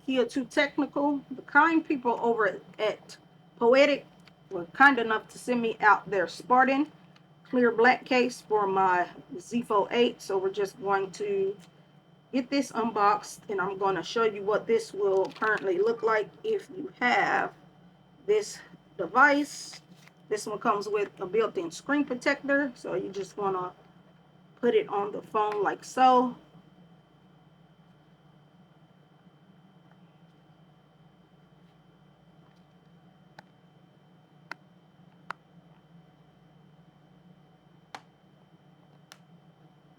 here too technical. The kind people over at Poetic were kind enough to send me out their Spartan clear black case for my ZFold 8. So we're just going to get this unboxed, and I'm going to show you what this will currently look like if you have this device. This one comes with a built-in screen protector, so you just want to put it on the phone like so.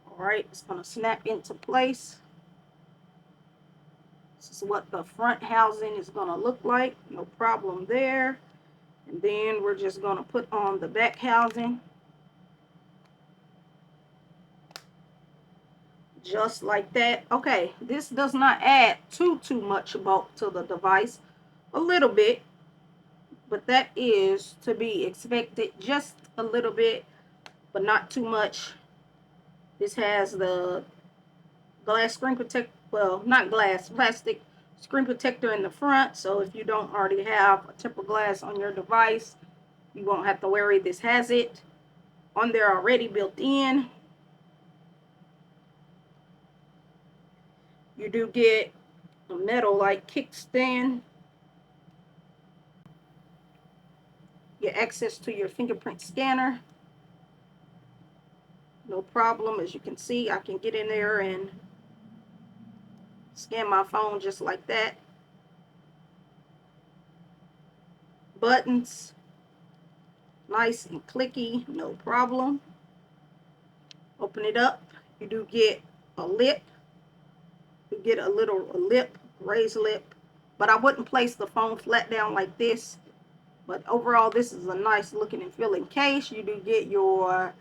Alright, it's going to snap into place. This is what the front housing is going to look like. No problem there. And then we're just going to put on the back housing. Just like that. Okay, this does not add too much bulk to the device. A little bit, but that is to be expected. Just a little bit, but not too much. This has the glass screen protector, well, not glass, plastic screen protector in the front, so if you don't already have a tempered glass on your device, you won't have to worry. This has it on there already built in. You do get a metal like kickstand, your access to your fingerprint scanner. No problem. As you can see, I can get in there and scan my phone just like that. Buttons, nice and clicky, no problem. Open it up. You do get a lip. You get a lip, raised lip. But I wouldn't place the phone flat down like this. But overall, this is a nice looking and feeling case. You do get your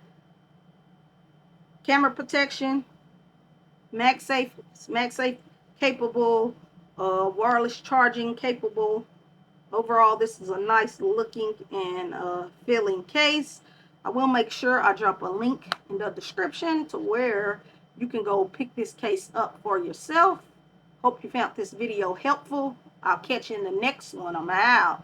camera protection, MagSafe capable, wireless charging capable. Overall, this is a nice looking and feeling case. I will make sure I drop a link in the description to where you can go pick this case up for yourself. Hope you found this video helpful. I'll catch you in the next one. I'm out.